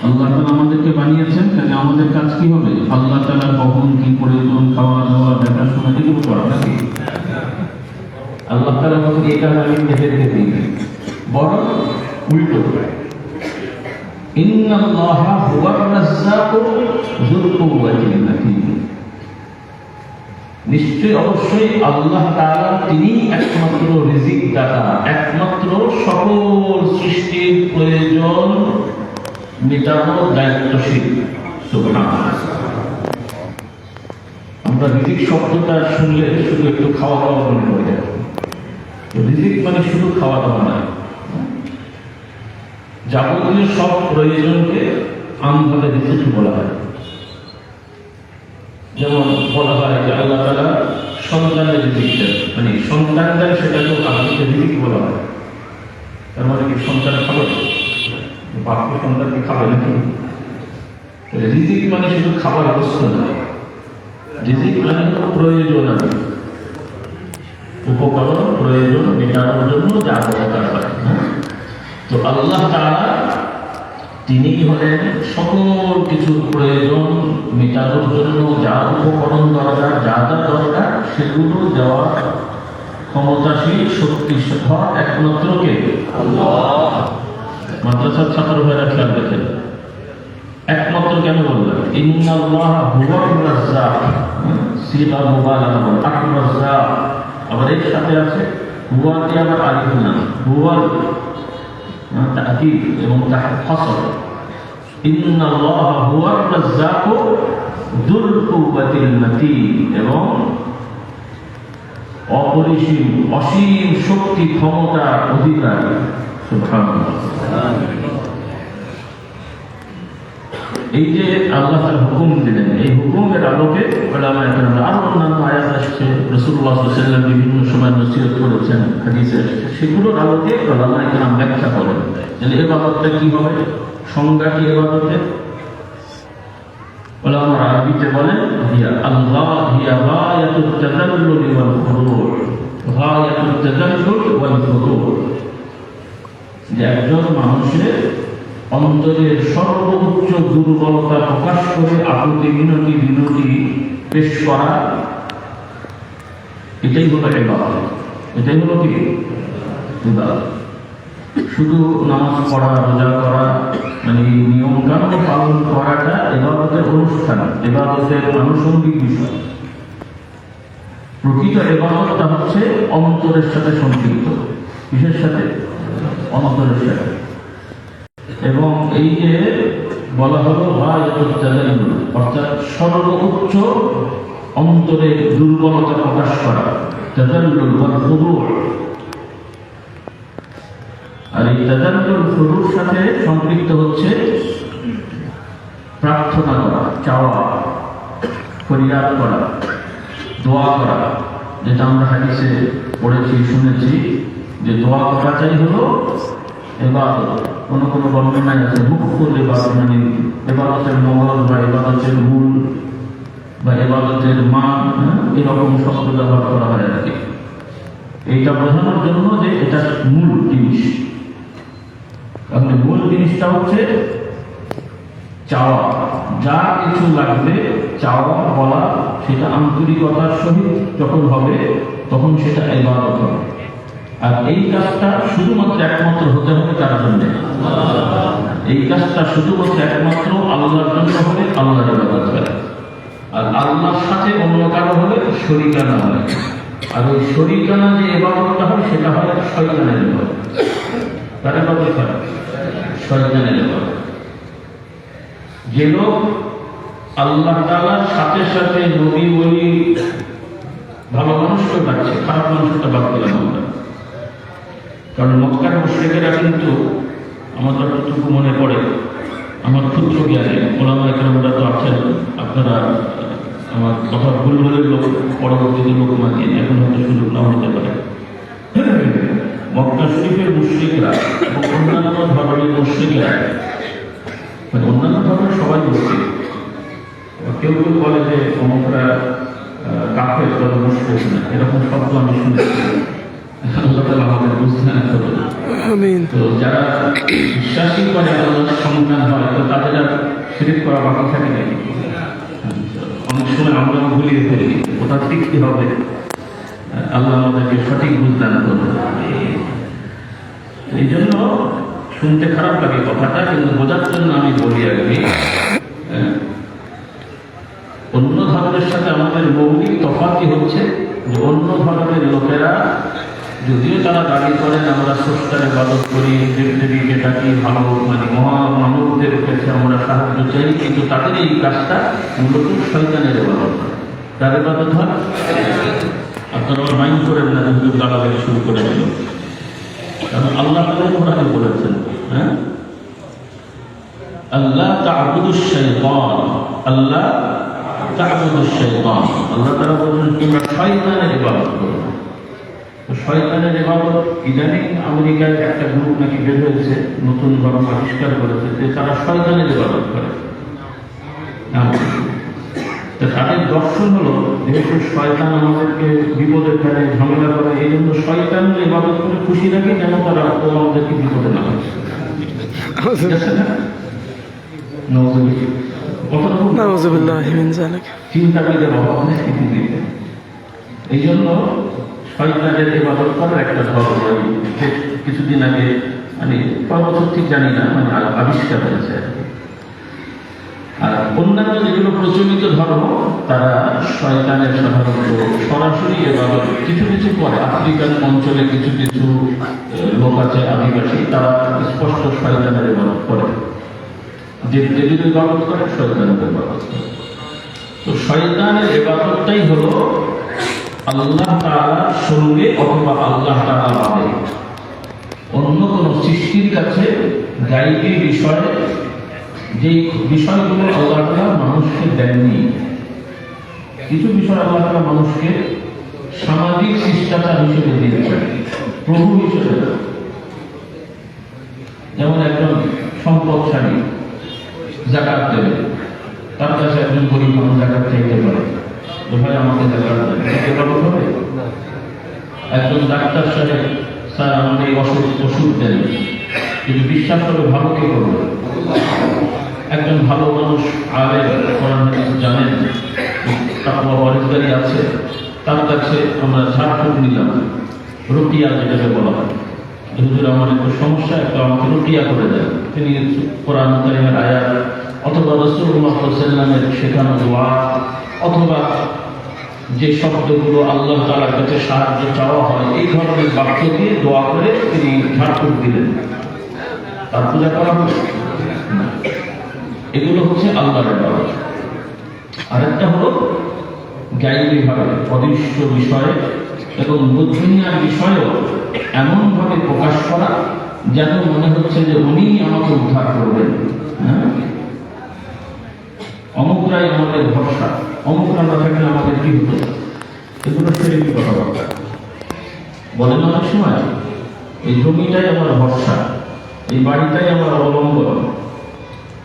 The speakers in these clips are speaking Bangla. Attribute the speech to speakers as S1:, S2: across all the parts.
S1: আল্লাহ তাআলা আমাদেরকে বানিয়েছেন, তাহলে আমাদের কাজ কি হবে? আল্লাহ তাআলা কখন কি প্রয়োজন, খাওয়া দাওয়া দেখাশোনা এগুলো করা নাকি? আল্লাহ তাআলা বলেন এটা আমি এদেরকে দিই, বরং উল্টো। ইন্নাল্লাহা হুয়ার রাজ্জাকু যুল কুওয়াতিল মাতিন। নিশ্চয়ই অবশ্যই আল্লাহ তাআলা তিনি একমাত্র রিজিক দাতা, একমাত্র সকল সৃষ্টির প্রয়োজন মেটানোর দায়িত্বশীল। সুবহানাল্লাহ। আমরা রিজিক শব্দটা শুনলে শুধু একটু খাওয়া দাওয়া মনে পড়ে যায়। রিজিক মানে শুধু খাওয়া দাওয়া নয়, যাবতীয় সব প্রয়োজনকে আমভাবে রিজিক বলা হয়। যেমন বলা হয় যে আল্লাহ তাআলা সন্তানের রিজিক দেন, মানে সন্তান দেন, সেটা তো আল্লাহকে রিজিক বলা হয়। তার মানে কি সন্তান খাবে? বাপ্য সন্তানকে খাবে নাকি? রিজিক মানে শুধু খাবার বস্তু নয়, রিজিক মানে প্রয়োজন আছে, উপকরণ প্রয়োজন মেটানোর জন্য যা দরকার হয়। তো আল্লাহ তাআলা তিনি হলেন সকল কিছুর প্রয়োজন মেটানোর জন্য যা উপকরণ দরকার, যা যা দরকার সেগুলো দেওয়ার ক্ষমতাশীল, শক্তিধর একমাত্র কে? আল্লাহ। মাদ্রাসার ছাত্র ভাইরা খেয়াল রাখেন, একমাত্র কেন বললেন? ইন্নাল্লাহা হুয়ার রাজ্জাক, সিগা মুবালাগা, আর-রাজ্জাক। আবার এর সাথে আছে হুয়াতে আবার আলিফ না, হুয়ার তাকিদ এবং হাসর। ইন্নাল্লাহা হুয়ার রাজ্জাকু যুল কুওয়াতিল মাতিন, এবং অপরিসীম অসীম শক্তি ক্ষমতা অধিকারী। সুবহানাল্লাহ। এই যে আল্লাহ তাআলা হুকুম দিলেন, এই হুকুমের আলোকে উলামায়ে কেরাম আরো অন্যান্য আয়াত আসছে, রাসূলুল্লাহ সাল্লাল্লাহু আলাইহি ওয়াসাল্লাম বিভিন্ন সময় নসিহত করেছেন, হাদিসে আসছে, সেগুলোর আলোকে উলামায়ে কেরাম ব্যাখ্যা করেন যে ইবাদতটা কি হবে, সংজ্ঞা কি ইবাদতের। উলামারা আরবিতে বলেন হিয়া আল্লাহ হিয়া গায়াতুত তাযাল্লুল ওয়াল খুদু', গায়াতুত তাযাল্লুল ওয়াল খুদু', যে একজন মানুষের অন্তরের সর্বোচ্চ দুর্বলতা প্রকাশ করে আকুতি বিনতি পেশ করা, এটাই হলো ইবাদত। এটাই হলো কি ইবাদত। শুধু নামাজ পড়া, রোজা করা, মানে নিয়ম কানুন পালন করাটা ইবাদতের অনুষ্ঠান, ইবাদতের আনুষঙ্গিক বিষয়। প্রকৃত ইবাদতটা হচ্ছে অন্তরের সাথে সম্পৃক্ত। কিসের সাথে? অন্তরের সাথে। এবং এই যে বলা হলো গায়াতুত তাযাল্লুল, অর্থাৎ সর্বোচ্চ অন্তরের দুর্বলতা প্রকাশ করা, তাযাল্লুল ওয়াল খুদু'। আর এই তাযাল্লুল খুদু'র সাথে সম্পৃক্ত হচ্ছে প্রার্থনা করা, চাওয়া, ফরিয়াদ করা, দোয়া করা, যেটা আমরা হাদিসে পড়েছি, শুনেছি যে দোয়া করাটাই হলো ইবাদত। কোনো কোনো বর্ণনায় আছে মুখ্যুল ইবাদত, মানে ইবাদতের মহল বা ইবাদতের মূল বা ইবাদতের মান, এরকম শব্দ ব্যবহার করা হয় আর কি। এইটা বোঝানোর জন্য যে এটা মূল জিনিস। তাহলে মূল জিনিসটা হচ্ছে চাওয়া, যা কিছু লাগবে চাওয়া বলা, সেটা আন্তরিকতার সহিত যখন হবে তখন সেটা ইবাদত হবে। আর এই কাজটা শুধুমাত্র একমাত্র হতে হবে তার জন্য, এই কাজটা শুধুমাত্র একমাত্র আল্লাহর জন্য হলে আল্লাহর ইবাদত হবে। আর আল্লাহর সাথে অন্য কারো হলে শরীকানা হবে। আর ওই শরীকানা যে ইবাদতটা হয় সেটা হয় শয়তানের ইবাদত। তার ইবাদত হয় শয়তানের ইবাদত। যে লোক আল্লাহ তাআলার সাথে সাথে নবী ওলি ভালো মানুষকে ডাকছে, খারাপ মানুষটা বাদ দিলাম আমরা। কারণ মক্কার মুশরিকেরা কিন্তু, আমার যতটুকু মনে পড়ে, আমার ক্ষুদ্র জ্ঞানে, ওলামায়ে কেরামরা তো আছেন, আপনারা আমার কথা ভুল হলে লোক পরবর্তীতে লোক মানিয়ে, এখন হয়তো সুযোগ নাও হতে পারে। মক্কা শরীফের মুশরিকরা এবং অন্যান্য ধর্মের মুশরিকরা, মানে অন্যান্য ধর্মের সবাই মুশরিক, কেউ কেউ বলে যে অমুকরা কাফের, তবে মুশরিক না, এরকম শব্দ আমি শুনেছি। আল্লাহ তাআলা আমাদের বুঝতে না করুন। তো যারা বিশ্বাসী করে আল্লাহর সন্তান হয়, তো তাদের শিরিক করা বাকি থাকে নাকি? অনেক সময় আমরা ভুলিয়ে ফেলি, ওটা ঠিক কি হবে? আল্লাহ আমাদেরকে সঠিক বুঝদান করবে। এই জন্য শুনতে খারাপ লাগে কথাটা, কিন্তু বোঝার জন্য আমি বলি আগে, অন্য ধর্মের সাথে আমাদের মৌলিক তফাৎই হচ্ছে যে অন্য ধর্মের লোকেরা যদিও তারা দাবি করেন আমরা স্রষ্টার ইবাদত করি, দেবদেবীকে ডাকি, ভালো মানে মহামানবদের কাছে আমরা সাহায্য চাই, কিন্তু তাদের এই কাজটা মূলত শয়তানের ইবাদত হয়। তার ইবাদত হয়। আপনারা মাইন্ড করেন না, যদি গালাগালি শুরু করে দিল, কারণ আল্লাহ তাআলা কোরআনে বলেছেন, হ্যাঁ, আল্লাহ তা'বুদুশ শাইতান, আল্লাহ তা'বুদুশ শাইতান, আল্লাহ তাআলা বলেছেন তোমরা শয়তানের ইবাদত করো। শয়তানের ইবাদত ইদানিং আমেরিকায় একটা গ্রুপ নাকি বের হয়েছে, নতুন ধর্ম আবিষ্কার করেছে যে তারা শয়তানের ইবাদত করে। তাদের দর্শন হলো যেহেতু শয়তান আমাদেরকে বিপদে ফেলে, ঝামেলা করে, এই জন্য শয়তানের ইবাদত করে খুশি রাখে যেন তারা আমাদেরকে বিপদে না হয়। চিন্তাবিদের অভাব নেই পৃথিবীতে। এই জন্য শয়তানের ইবাদত করার একটা ধর্ম কিছুদিন আগে, মানে কয় বছর ঠিক জানি না, মানে আবিষ্কার হয়েছে। আর অন্যান্য যেগুলো প্রচলিত ধর্ম তারা শয়তানের সাধারণত সরাসরি ইবাদত কিছু কিছু করে। আফ্রিকান অঞ্চলে কিছু কিছু লোক আছে আদিবাসী, তারা স্পষ্ট শয়তানের ইবাদত করে, যে দেবীর ইবাদত করে, শয়তানের ইবাদত করে। তো শয়তানের ইবাদতটাই হলো আল্লাহ তাআলার সঙ্গে অথবা আল্লাহ তাআলা বাদে অন্য কোন সৃষ্টির কাছে গাইবী বিষয়ে যে বিষয়গুলো আল্লাহ তাআলা মানুষকে দেননি। কিছু বিষয় আল্লাহ তাআলা মানুষকে সামাজিক শিষ্টাচার হিসেবে দিয়েছেন, প্রভু হিসেবে। যেমন একজন সম্পদশালী যাকাত দেবে, তার কাছে একজন গরিব মানুষ যাকাত চাইতে পারে, ভাই আমাকে যাকাত দেন, হবে। একজন ডাক্তার সাহেব স্যার আমাদের এই ওষুধ দেন, কিন্তু বিশ্বাস করে ভালো কে করবে? একজন ভালো মানুষ আলেম, কোরআন হাদিস জানেন, তাকওয়া পরহেজগারি আছে, তার কাছে আমরা ঝাড়ফুঁক নিলাম, রুকিয়া যেটাকে বলা হয়, হুজুর আমার একটু সমস্যা, একটু আমাকে রুকিয়া করে দেন। তিনি কোরআন কারীমের আয়াত অথবা রাসূলুল্লাহ সাল্লাল্লাহু আলাইহি ওয়াসাল্লামের শেখানো দোয়া অথবা যে শব্দগুলো আল্লাহ তাআলার কাছে সাহায্য চাওয়া হয়, এই ধরনের বাক্য দিয়ে দোয়া করে তিনি ঝাড়ফুঁক দিলেন, তার পূজা করা হবে। এগুলো হচ্ছে আল্লাহর ইবাদত। আরেকটা হলো গায়বী ভাবে অদৃশ্য বিষয়ে এবং দুনিয়ার বিষয়েও এমনভাবে প্রকাশ করা যেন মনে হচ্ছে যে উনি আমাকে উদ্ধার করবেন। হ্যাঁ, অমুকরাই আমাদের ভরসা, অমুকরা না থাকলে আমাদের কি হতো? এগুলো শিরকি কথাবার্তা বলেন অনেক সময়, এই জমিটাই আমার ভরসা, এই বাড়িটাই আমার অবলম্বন,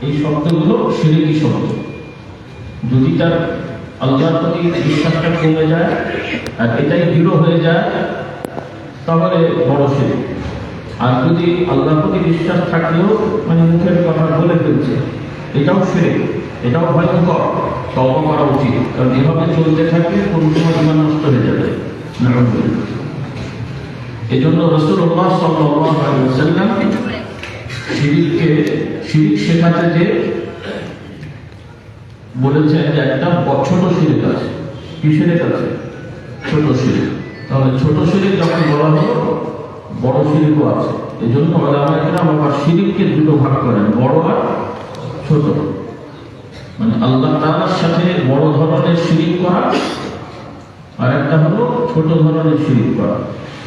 S1: এই শব্দগুলো শিরকি শব্দ। যদি তার আল্লাহর প্রতি বিশ্বাসটা কমে যায় আর এটাই দৃঢ় হয়ে যায় তাহলে বড় শিরক। আর যদি আল্লাহর প্রতি বিশ্বাস থাকলেও মানে মুখের কথা বলে ফেলছে, এটাও শিরক, এটাও ভয়ঙ্কর, তওবা করা উচিত। কারণ এভাবে চলতে থাকলে কোন সময় ইমান নষ্ট হয়ে যাবে। এই জন্য রাসূলুল্লাহ সাল্লাল্লাহু আলাইহি ওয়াসাল্লাম শিরক শেখাতে যে বলেছেন যে একটা ছোট শিরক আছে। কি শিরক আছে? ছোট শিরক। তাহলে ছোট শিরক যখন বলা হলো, বড় শিরকও আছে। এই জন্য ওলামায়ে আবার শিরককে দুটো ভাগ করেন, বড় আর ছোট। মানে আল্লাহ তাআলার সাথে বড় ধরনের শিরক করা আর একটা হলো ছোট ধরনের শিরক করা।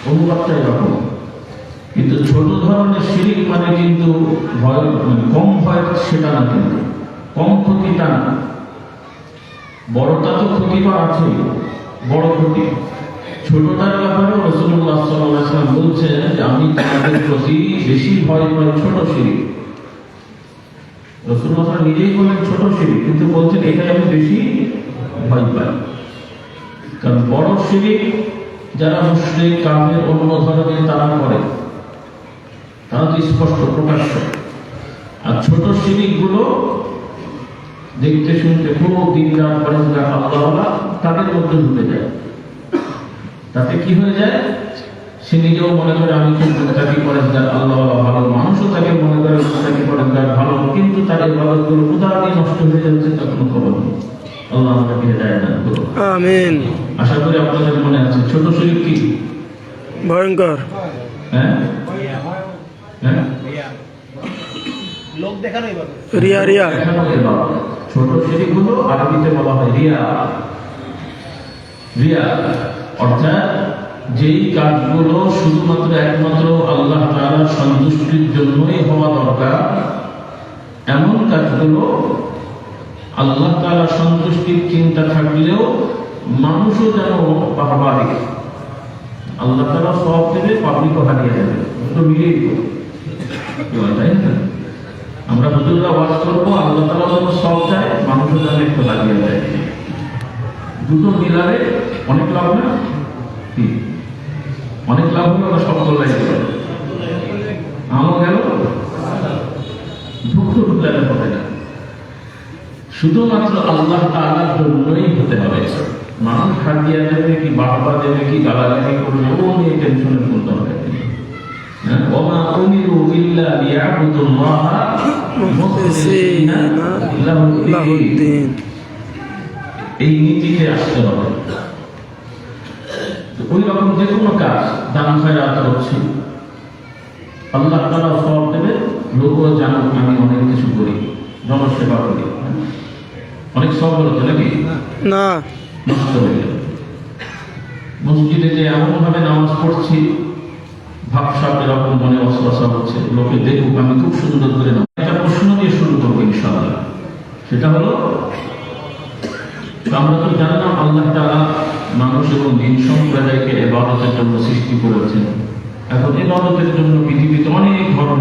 S1: অনুবাদটা এরকম। কিন্তু ছোট ধরনের শিরক মানে কিন্তু ভয়, কম ভয় সেটা না, কিন্তু কম ক্ষতিটা না। বড়টা তো ক্ষতিকর আছেই, বড় ক্ষতি। ছোটটার ব্যাপারে রাসূলুল্লাহ সাল্লাল্লাহু আলাইহি ওয়াসাল্লাম বলছেন যে আমি তোমাদের প্রতি বেশি ভয় পাই ছোট শিরক। রাসূলুল্লাহ নিজেই বলেন ছোট শিরক, কিন্তু বলছেন এটাই আমি বেশি ভয় পাই। কারণ বড় শিরক যারা মুশরিক, কাফের, অন্য ধরনের তারা করে, তারা তো স্পষ্ট প্রকাশ্য। আর ছোট শিরক গুলো দেখতে শুনতে খুব দিনরাত পরেজগার আল্লাহওয়ালা তাদের মধ্যে ঢুকে যায়। তাতে কি হয়ে যায়, সে নিজেও মনে করে আমি খুব মুত্তাকি পরেজগার আল্লাহওয়ালা ভালো, মানুষও তাকে মনে করে মুত্তাকি পরেজগার ভালো, কিন্তু তার ইবাদতগুলো কোথা দিয়ে নষ্ট হয়ে যাচ্ছে তার কোনো খবর নেই। আল্লাহ আমাকে হেদায়েত দান করুন, আমিন। আশা করি আপনাদের মনে আছে ছোট শিরক কি? ভয়ঙ্কর। হ্যাঁ হ্যাঁ,
S2: লোক দেখানো ইবাদত,
S1: রিয়া রিয়া দেখানো ইবাদত। ছোট শিরক হলো আরবিতে বলা হয় রিয়া। রিয়া অর্থাৎ যেই কাজগুলো শুধুমাত্র একমাত্র আল্লাহ তাআলার সন্তুষ্টির জন্যই হওয়া দরকার, এমন কাজগুলো আল্লাহ তাআলার সন্তুষ্টির চিন্তা থাকলেও মানুষও যেন বাহবা দেখে, আল্লাহ তাআলা সওয়াব দেবে, পাবলিকও হারিয়ে যাবে, দুটো মিলিয়ে দিবে, তাই না? আমরা হুজুররা ওয়াজ করবো, আল্লাহ তাআলা যেন সওয়াব দেয়, মানুষও যেন একটু হারিয়ে যায়, দুটো মিলালে অনেক লাভ না? কি অনেক লাভ হলো না? সব কল্যাণ করে আমও গেল, দুঃখ ঢুকলে হবে না। শুধুমাত্র আল্লাহ তাআলার জন্যই হতে হবে। মানুষ হারিয়ে দেবে কি বাহবা দেবে কি গালাগালি করবে, ও নিয়ে টেনশনের কোনো দরকার নেই। ওমা উমিরু ইল্লা লিয়াবুদুল্লাহা মুখলিসিনা লাহুদ্দিন, এই নীতিতে আসতে হবে। ওই রকম যে কোনো কাজ, দান খয়রাত হচ্ছে, আল্লাহ তাআলা সওয়াব দেবে, লোকও জানুক আমি অনেক কিছু করি, জনসেবা করি, অনেক সওয়াব হচ্ছে নাকি না? নষ্ট হয়ে গেল। মসজিদে যে এমন ভাবে নামাজ পড়ছি, ভাবসাব এরকম মনে অসবাসা হচ্ছে, লোকে দেখুক আমি খুব সুন্দর করে নামাজ। একটা প্রশ্ন দিয়ে শুরু করবো ইনশাআল্লাহ, সেটা হলো আমরা তো জানলাম আল্লাহ তাআলা মানুষ এবং জিন সম্প্রদায়কে ইবাদতের জন্য সৃষ্টি করেছেন। এখন ইবাদতের জন্য পৃথিবীতে অনেক ধর্ম